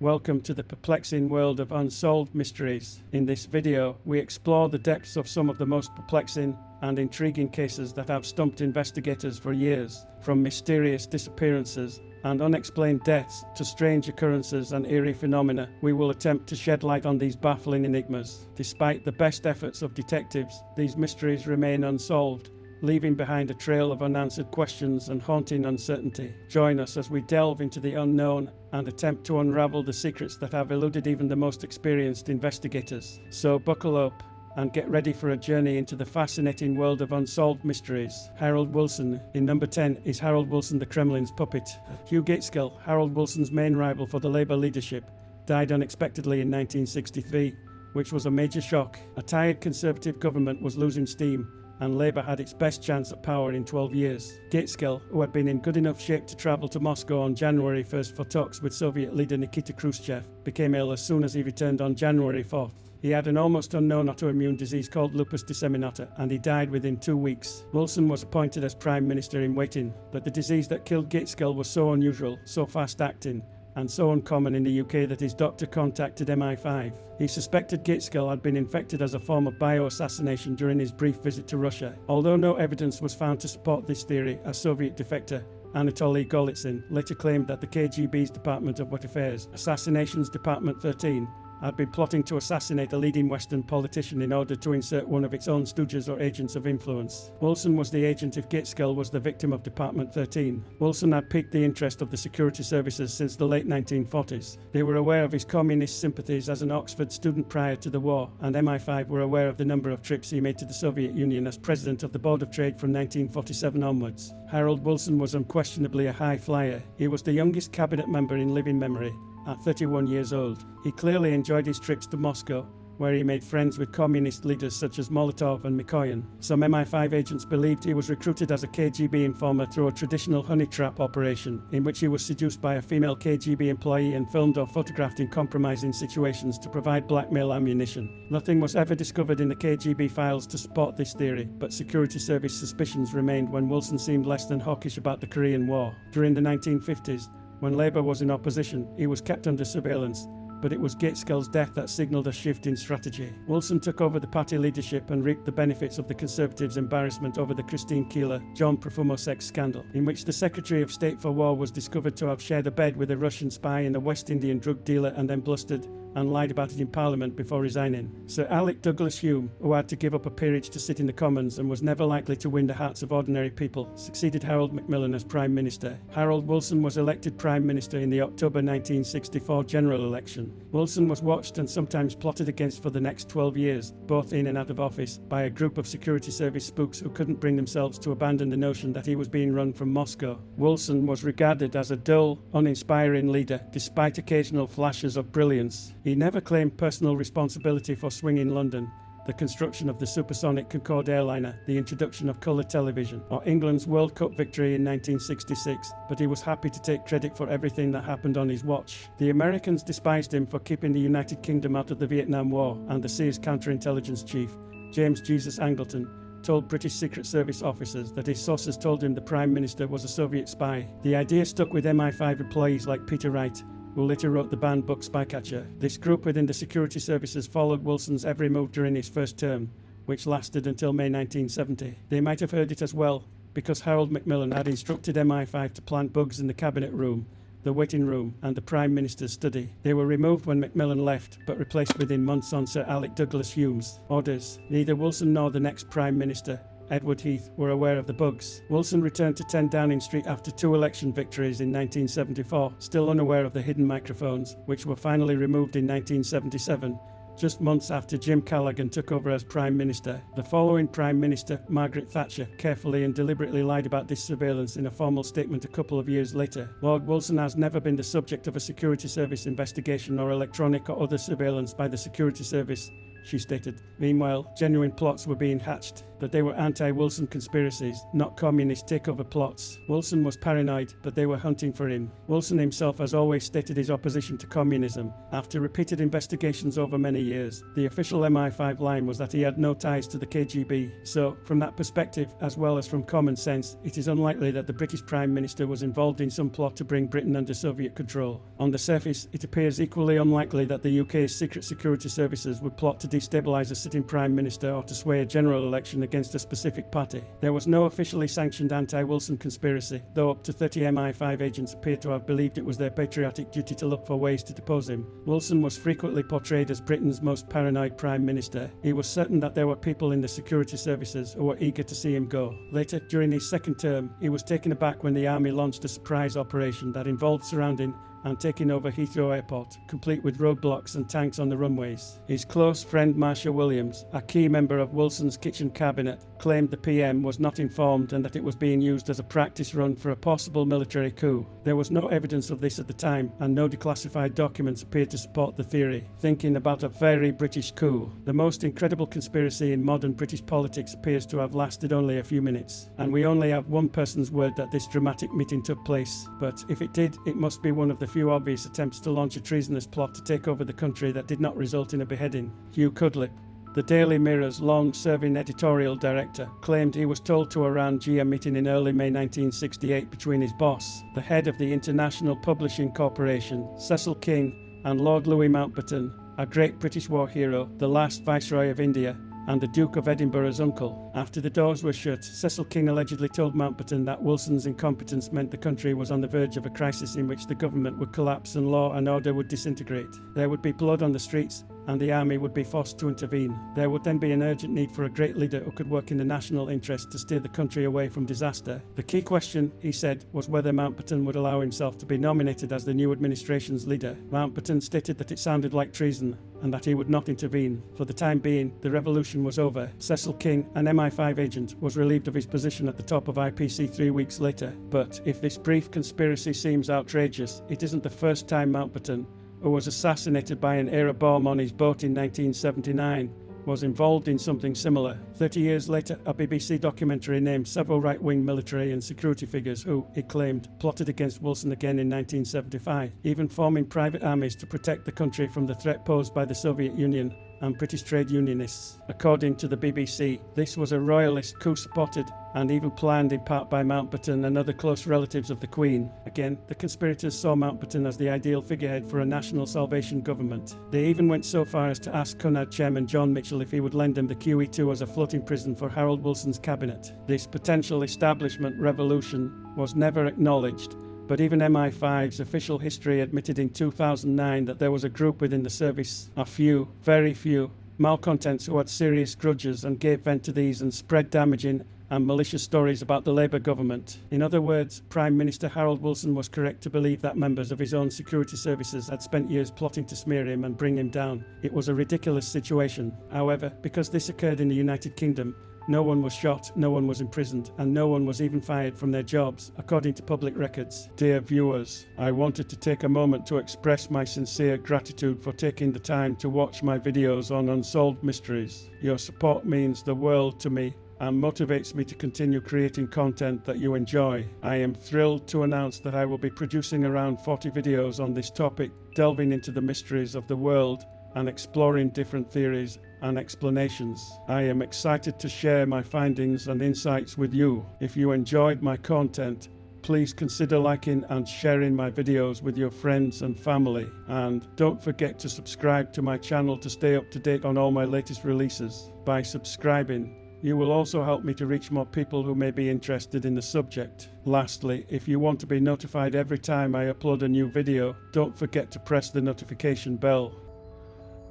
Welcome to the perplexing world of unsolved mysteries. In this video, we explore the depths of some of the most perplexing and intriguing cases that have stumped investigators for years, from mysterious disappearances and unexplained deaths to strange occurrences and eerie phenomena. We will attempt to shed light on these baffling enigmas. Despite the best efforts of detectives, these mysteries remain unsolved, leaving behind a trail of unanswered questions and haunting uncertainty. Join us as we delve into the unknown and attempt to unravel the secrets that have eluded even the most experienced investigators. So buckle up and get ready for a journey into the fascinating world of unsolved mysteries. Harold Wilson. In number 10 is Harold Wilson, the Kremlin's puppet. Hugh Gaitskell, Harold Wilson's main rival for the Labour leadership, died unexpectedly in 1963, which was a major shock. A tired Conservative government was losing steam, and Labour had its best chance at power in 12 years. Gaitskell, who had been in good enough shape to travel to Moscow on January 1st for talks with Soviet leader Nikita Khrushchev, became ill as soon as he returned on January 4th. He had an almost unknown autoimmune disease called lupus disseminata, and he died within 2 weeks. Wilson was appointed as Prime Minister in waiting, but the disease that killed Gaitskell was so unusual, so fast-acting, and so uncommon in the UK that his doctor contacted MI5. He suspected Gaitskell had been infected as a form of bio-assassination during his brief visit to Russia. Although no evidence was found to support this theory, a Soviet defector, Anatoly Golitsyn, later claimed that the KGB's Department of What Affairs, Assassinations Department 13, had been plotting to assassinate a leading Western politician in order to insert one of its own stooges or agents of influence. Wilson was the agent if Gaitskell was the victim of Department 13. Wilson had piqued the interest of the security services since the late 1940s. They were aware of his communist sympathies as an Oxford student prior to the war, and MI5 were aware of the number of trips he made to the Soviet Union as president of the Board of Trade from 1947 onwards. Harold Wilson was unquestionably a high flyer. He was the youngest cabinet member in living memory, at 31 years old. He clearly enjoyed his trips to Moscow, where he made friends with communist leaders such as Molotov and Mikoyan. Some MI5 agents believed he was recruited as a KGB informer through a traditional honey trap operation, in which he was seduced by a female KGB employee and filmed or photographed in compromising situations to provide blackmail ammunition. Nothing was ever discovered in the KGB files to support this theory, but security service suspicions remained when Wilson seemed less than hawkish about the Korean War. During the 1950s, when Labour was in opposition, he was kept under surveillance, but it was Gaitskell's death that signalled a shift in strategy. Wilson took over the party leadership and reaped the benefits of the Conservatives' embarrassment over the Christine Keeler-John Profumo sex scandal, in which the Secretary of State for War was discovered to have shared a bed with a Russian spy and a West Indian drug dealer and then blustered and lied about it in Parliament before resigning. Sir Alec Douglas Hume, who had to give up a peerage to sit in the Commons and was never likely to win the hearts of ordinary people, succeeded Harold Macmillan as Prime Minister. Harold Wilson was elected Prime Minister in the October 1964 general election. Wilson was watched and sometimes plotted against for the next 12 years, both in and out of office, by a group of security service spooks who couldn't bring themselves to abandon the notion that he was being run from Moscow. Wilson was regarded as a dull, uninspiring leader, despite occasional flashes of brilliance. He never claimed personal responsibility for swinging London, the construction of the supersonic Concorde airliner, the introduction of colour television, or England's World Cup victory in 1966, but he was happy to take credit for everything that happened on his watch. The Americans despised him for keeping the United Kingdom out of the Vietnam War, and the Sears counterintelligence chief, James Jesus Angleton, told British Secret Service officers that his sources told him the Prime Minister was a Soviet spy. The idea stuck with MI5 employees like Peter Wright, who later wrote the banned book Spycatcher. This group within the security services followed Wilson's every move during his first term, which lasted until May 1970. They might have heard it as well, because Harold Macmillan had instructed MI5 to plant bugs in the cabinet room, the waiting room, and the Prime Minister's study. They were removed when Macmillan left, but replaced within months on Sir Alec Douglas Hume's orders. Neither Wilson nor the next Prime Minister, Edward Heath, were aware of the bugs. Wilson returned to 10 Downing Street after 2 election victories in 1974, still unaware of the hidden microphones, which were finally removed in 1977, just months after Jim Callaghan took over as Prime Minister. The following Prime Minister, Margaret Thatcher, carefully and deliberately lied about this surveillance in a formal statement a couple of years later. Lord Wilson has never been the subject of a security service investigation or electronic or other surveillance by the security service, she stated. Meanwhile, genuine plots were being hatched, that they were anti-Wilson conspiracies, not communist takeover plots. Wilson was paranoid, but they were hunting for him. Wilson himself has always stated his opposition to communism. After repeated investigations over many years, the official MI5 line was that he had no ties to the KGB. So, from that perspective, as well as from common sense, it is unlikely that the British Prime Minister was involved in some plot to bring Britain under Soviet control. On the surface, it appears equally unlikely that the UK's secret security services would plot to destabilise a sitting Prime Minister or to sway a general election against a specific party. There was no officially sanctioned anti-Wilson conspiracy, though up to 30 MI5 agents appear to have believed it was their patriotic duty to look for ways to depose him. Wilson was frequently portrayed as Britain's most paranoid Prime Minister. He was certain that there were people in the security services who were eager to see him go. Later, during his second term, he was taken aback when the army launched a surprise operation that involved surrounding and taking over Heathrow Airport, complete with roadblocks and tanks on the runways. His close friend Marshall Williams, a key member of Wilson's kitchen cabinet, claimed the PM was not informed and that it was being used as a practice run for a possible military coup. There was no evidence of this at the time, and no declassified documents appeared to support the theory. Thinking about a very British coup, the most incredible conspiracy in modern British politics appears to have lasted only a few minutes, and we only have one person's word that this dramatic meeting took place. But if it did, it must be one of the few obvious attempts to launch a treasonous plot to take over the country that did not result in a beheading. Hugh Gaitskell, the Daily Mirror's long-serving editorial director, claimed he was told to arrange a meeting in early May 1968 between his boss, the head of the International Publishing Corporation, Cecil King, and Lord Louis Mountbatten, a great British war hero, the last Viceroy of India, and the Duke of Edinburgh's uncle. After the doors were shut, Cecil King allegedly told Mountbatten that Wilson's incompetence meant the country was on the verge of a crisis in which the government would collapse and law and order would disintegrate. There would be blood on the streets, and the army would be forced to intervene. There would then be an urgent need for a great leader who could work in the national interest to steer the country away from disaster. The key question, he said, was whether Mountbatten would allow himself to be nominated as the new administration's leader. Mountbatten stated that it sounded like treason, and that he would not intervene. For the time being, the revolution was over. Cecil King, an MI5 agent, was relieved of his position at the top of IPC 3 weeks later. But if this brief conspiracy seems outrageous, it isn't the first time Mountbatten, who was assassinated by an Arab bomb on his boat in 1979, was involved in something similar. 30 years later, a BBC documentary named several right-wing military and security figures who, it claimed, plotted against Wilson again in 1975, even forming private armies to protect the country from the threat posed by the Soviet Union and British trade unionists. According to the BBC, this was a royalist coup supported and even planned in part by Mountbatten and other close relatives of the Queen. Again, the conspirators saw Mountbatten as the ideal figurehead for a national salvation government. They even went so far as to ask Cunard chairman John Mitchell if he would lend them the QE2 as a floating prison for Harold Wilson's cabinet. This potential establishment revolution was never acknowledged, but even MI5's official history admitted in 2009 that there was a group within the service, a few, very few, malcontents who had serious grudges and gave vent to these and spread damaging and malicious stories about the Labour government. In other words, Prime Minister Harold Wilson was correct to believe that members of his own security services had spent years plotting to smear him and bring him down. It was a ridiculous situation. However, because this occurred in the United Kingdom, no one was shot, no one was imprisoned, and no one was even fired from their jobs, according to public records. Dear viewers, I wanted to take a moment to express my sincere gratitude for taking the time to watch my videos on Unsolved Mysteries. Your support means the world to me and motivates me to continue creating content that you enjoy. I am thrilled to announce that I will be producing around 40 videos on this topic, delving into the mysteries of the world and exploring different theories and explanations. I am excited to share my findings and insights with you. If you enjoyed my content, please consider liking and sharing my videos with your friends and family. And don't forget to subscribe to my channel to stay up to date on all my latest releases. By subscribing, you will also help me to reach more people who may be interested in the subject. Lastly, if you want to be notified every time I upload a new video, don't forget to press the notification bell.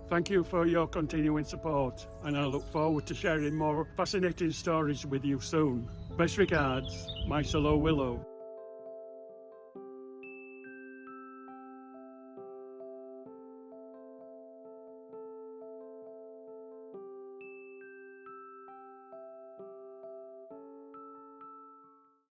Thank you for your continuing support, and I look forward to sharing more fascinating stories with you soon. Best regards, my Solo Willow.